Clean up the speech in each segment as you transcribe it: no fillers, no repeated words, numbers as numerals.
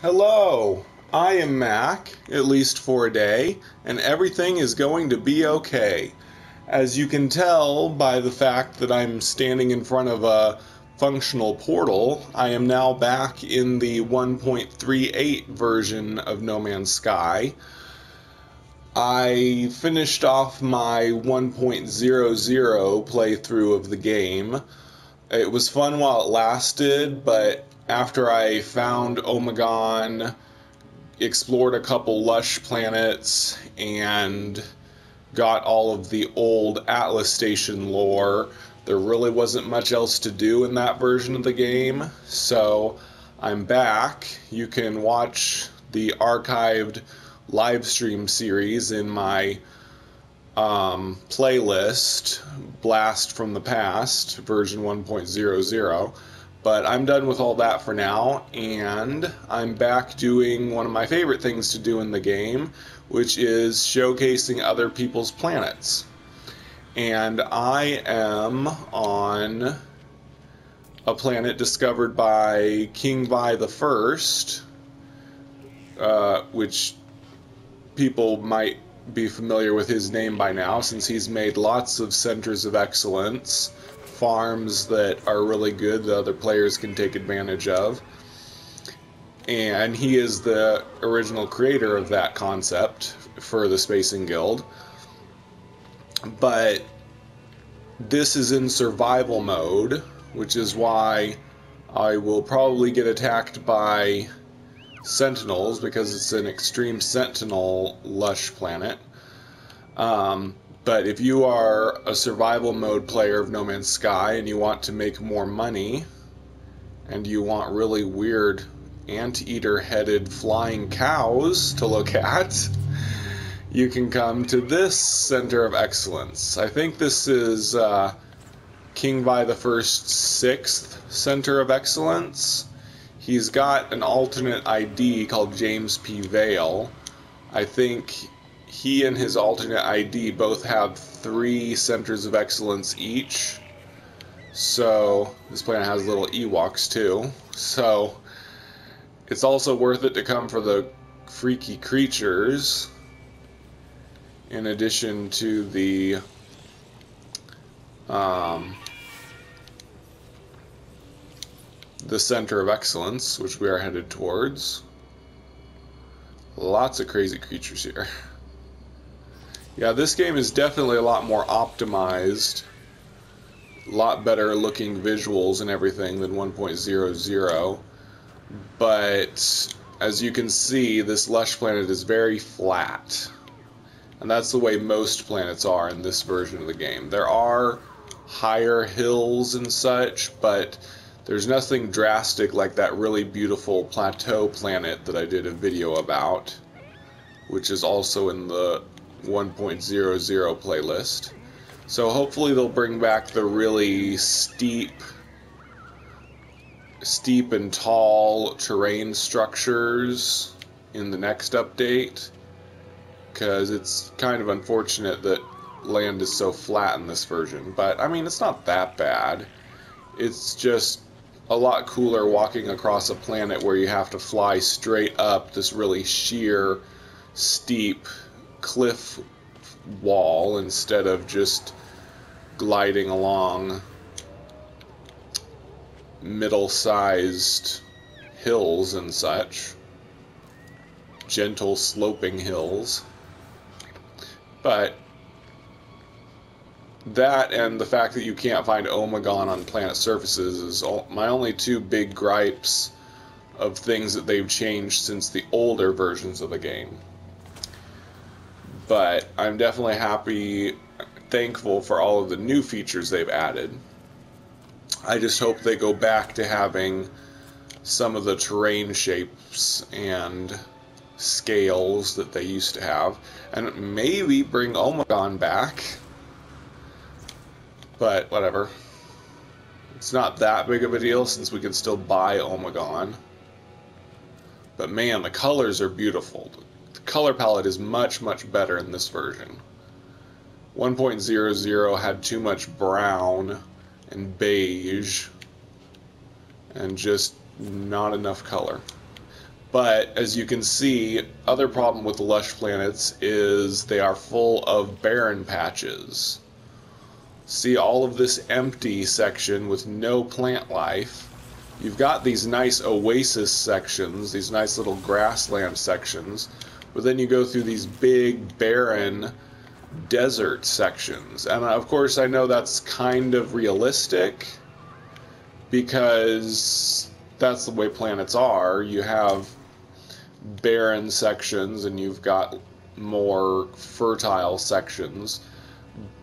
Hello, I am Mac, at least for a day, and everything is going to be okay. As you can tell by the fact that I'm standing in front of a functional portal, I am now back in the 1.38 version of No Man's Sky. I finished off my 1.00 playthrough of the game. It was fun while it lasted, but after I found Omegon, explored a couple lush planets, and got all of the old Atlas Station lore, there really wasn't much else to do in that version of the game. So I'm back. You can watch the archived live stream series in my playlist, Blast from the Past, version 1.00. But I'm done with all that for now, and I'm back doing one of my favorite things to do in the game, which is showcasing other people's planets. And I am on a planet discovered by Kingvithe1st, which people might be familiar with his name by now, since he's made lots of centers of excellence, farms that are really good that other players can take advantage of. And he is the original creator of that concept for the Spacing Guild. But this is in survival mode, which is why I will probably get attacked by sentinels, because it's an extreme sentinel lush planet. But if you are a survival mode player of No Man's Sky and you want to make more money, and you want really weird anteater headed flying cows to look at, you can come to this Center of Excellence. I think this is Kingvithe1st's 6th Center of Excellence. He's got an alternate ID called James P. Vale. I think he and his alternate ID both have 3 Centers of Excellence each. So this planet has little Ewoks too. So it's also worth it to come for the freaky creatures, in addition to the Center of Excellence, which we are headed towards. Lots of crazy creatures here. Yeah, this game is definitely a lot more optimized, a lot better looking visuals and everything than 1.00, but as you can see, this lush planet is very flat, and that's the way most planets are in this version of the game. There are higher hills and such, but there's nothing drastic like that really beautiful plateau planet that I did a video about, which is also in the 1.00 playlist. So hopefully they'll bring back the really steep and tall terrain structures in the next update, because it's kind of unfortunate that land is so flat in this version. But I mean, it's not that bad. It's just a lot cooler walking across a planet where you have to fly straight up this really sheer, steep cliff wall instead of just gliding along middle-sized hills and such. Gentle sloping hills. But that and the fact that you can't find Omegon on planet surfaces is my only 2 big gripes of things that they've changed since the older versions of the game. But I'm definitely thankful for all of the new features they've added. I just hope they go back to having some of the terrain shapes and scales that they used to have, and maybe bring Omegon back. But whatever. It's not that big of a deal since we can still buy Omegon. But man, the colors are beautiful. The color palette is much, much better in this version. 1.00 had too much brown and beige and just not enough color. But as you can see, other problem with the lush planets is they are full of barren patches. See all of this empty section with no plant life. You've got these nice oasis sections, these nice little grassland sections, but then you go through these big barren desert sections. And of course I know that's kind of realistic because that's the way planets are. You have barren sections and you've got more fertile sections.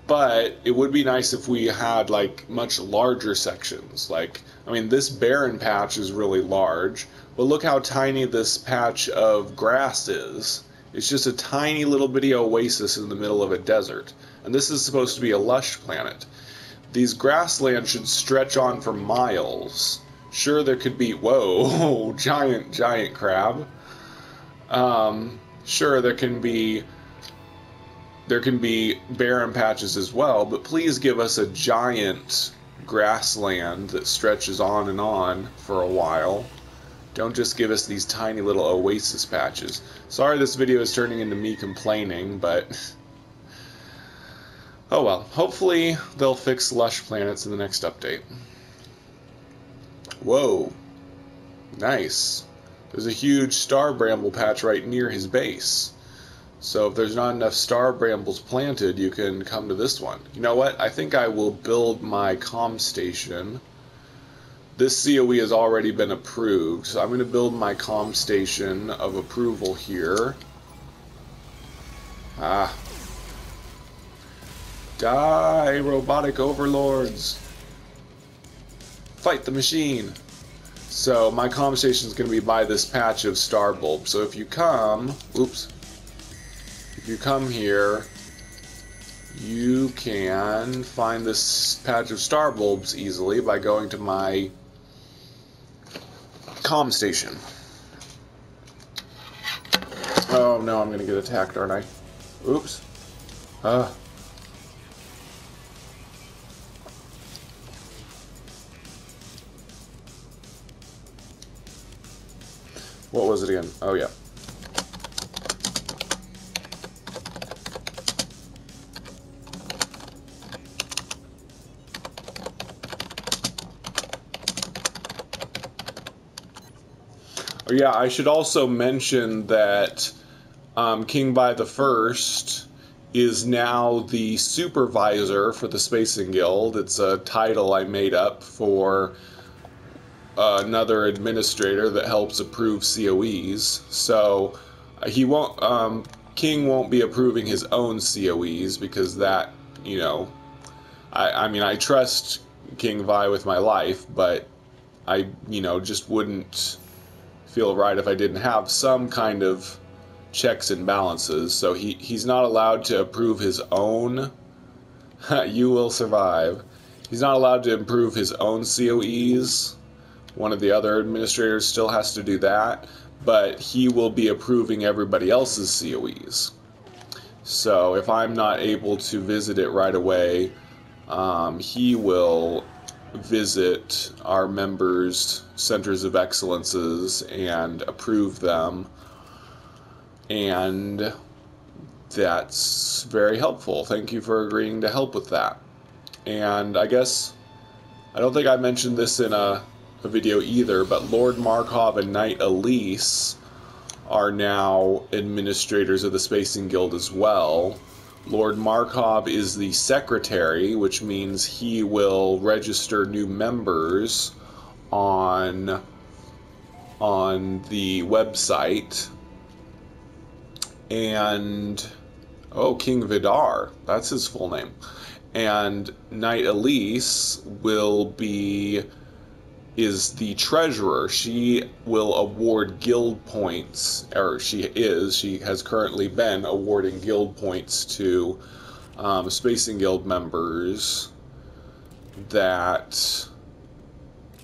But it would be nice if we had like much larger sections. Like, I mean, this barren patch is really large, but look how tiny this patch of grass is. It's just a tiny little bitty oasis in the middle of a desert. And this is supposed to be a lush planet. These grasslands should stretch on for miles. Sure, there could be, whoa, giant crab. Sure, there can be barren patches as well, but please give us a giant grassland that stretches on and on for a while. Don't just give us these tiny little oasis patches. Sorry this video is turning into me complaining, but oh well. Hopefully they'll fix lush planets in the next update. Whoa. Nice. There's a huge star bramble patch right near his base. So if there's not enough star brambles planted, you can come to this one. You know what? I think I will build my comm station. This COE has already been approved, so I'm going to build my comm station of approval here. Ah. Die, robotic overlords. Fight the machine. So my comm station is going to be by this patch of star bulbs. So if you come, oops. If you come here, you can find this patch of star bulbs easily by going to my comm station. Oh no, I'm gonna get attacked, aren't I? Oops. What was it again? Oh yeah. Yeah, I should also mention that Kingvithe1st is now the supervisor for the Spacing Guild. It's a title I made up for another administrator that helps approve COEs. So he won't, King won't be approving his own COEs because that, you know, I mean, I trust Kingvithe with my life, but I, you know, just wouldn't feel right if I didn't have some kind of checks and balances. So he's not allowed to approve his own. You will survive. He's not allowed to approve his own COEs. One of the other administrators still has to do that, but he will be approving everybody else's COEs. So if I'm not able to visit it right away, he will visit our members' centers of excellences and approve them, and that's very helpful. Thank you for agreeing to help with that. And I guess I don't think I mentioned this in a video either, but Lord Markov and Knight Elise are now administrators of the Spacing Guild as well. Lord Markov is the secretary, which means he will register new members on the website. And oh, King Vidar, that's his full name. And Knight Elise is the treasurer. She will award guild points, or she has currently been awarding guild points to Spacing Guild members that,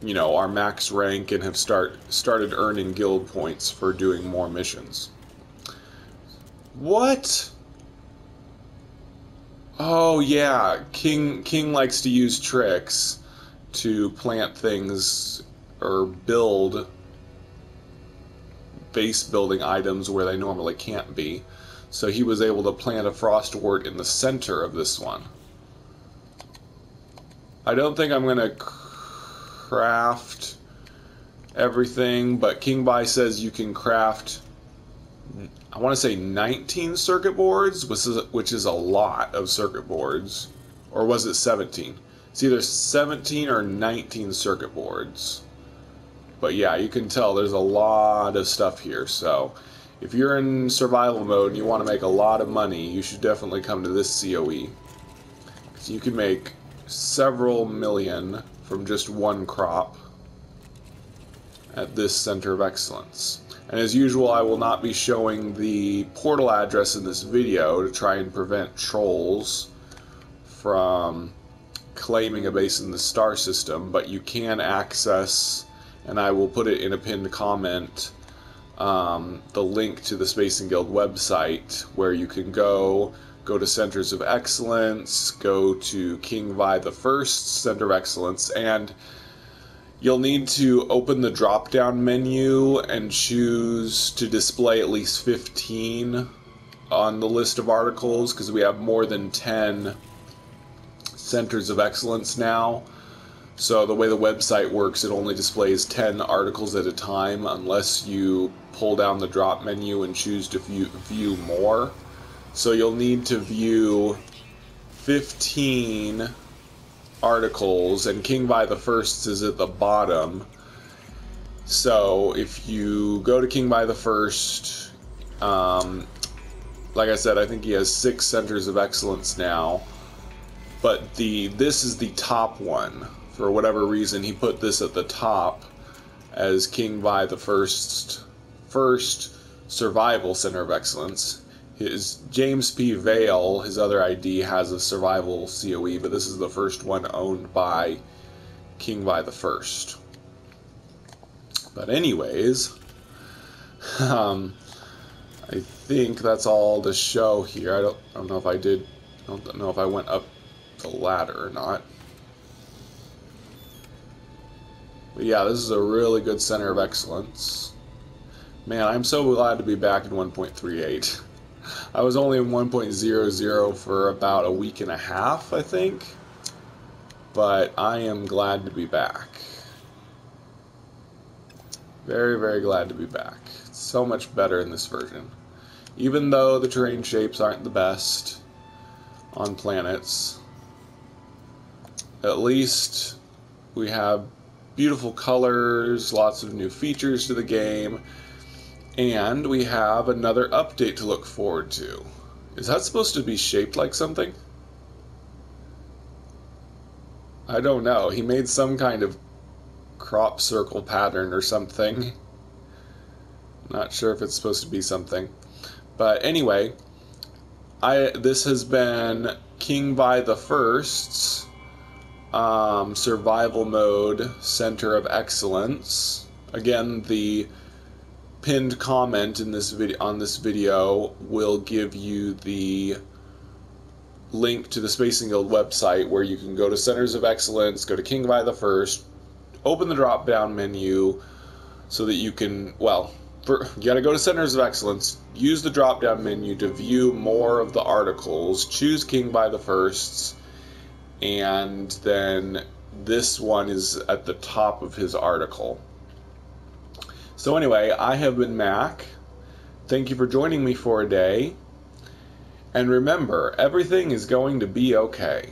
you know, are max rank and have started earning guild points for doing more missions. What? Oh yeah, King likes to use tricks to plant things or build base building items where they normally can't be. So he was able to plant a frostwort in the center of this one. I don't think I'm going to craft everything, but Kingvithe says you can craft, I want to say 19 circuit boards, which is a lot of circuit boards. Or was it 17? It's either 17 or 19 circuit boards. But yeah, you can tell there's a lot of stuff here. So if you're in survival mode and you want to make a lot of money, you should definitely come to this COE. So you can make several million from just one crop at this Center of Excellence. And as usual, I will not be showing the portal address in this video to try and prevent trolls from claiming a base in the star system, but you can access, and I will put it in a pinned comment, the link to the Space and Guild website where you can go to Centers of Excellence, go to Kingvithe1st's Center of Excellence, and you'll need to open the drop-down menu and choose to display at least 15 on the list of articles, because we have more than 10 Centers of Excellence now. So the way the website works, it only displays 10 articles at a time unless you pull down the drop menu and choose to view more. So you'll need to view 15 articles, and Kingvithe1st's is at the bottom. So if you go to Kingvithe1st, like I said, I think he has 6 Centers of Excellence now, but this is the top one. For whatever reason, he put this at the top as Kingvithe1st's first Survival Center of Excellence. His James P. Vale, his other ID, has a Survival COE, but this is the first one owned by Kingvithe1st. But anyways, I think that's all to show here. I don't know if I did. I don't know if I went up the ladder or not. But yeah, this is a really good Center of Excellence. Man, I'm so glad to be back in 1.38. I was only in 1.00 for about a week and a half, I think. But I am glad to be back. Very, very glad to be back. It's so much better in this version. Even though the terrain shapes aren't the best on planets, at least we have beautiful colors, lots of new features to the game, and we have another update to look forward to. Is that supposed to be shaped like something? I don't know. He made some kind of crop circle pattern or something. Not sure if it's supposed to be something. But anyway, this has been Kingvithe1st's Survival Mode Center of Excellence. Again, the pinned comment in this video will give you the link to the Space and Guild website where you can go to Centers of Excellence, go to Kingvithe1st, open the drop down menu so that you can, well, you gotta go to Centers of Excellence, use the drop down menu to view more of the articles, choose Kingvithe1st's, and then this one is at the top of his article. So anyway, I have been Mac. Thank you for joining me for a day. And remember, everything is going to be okay.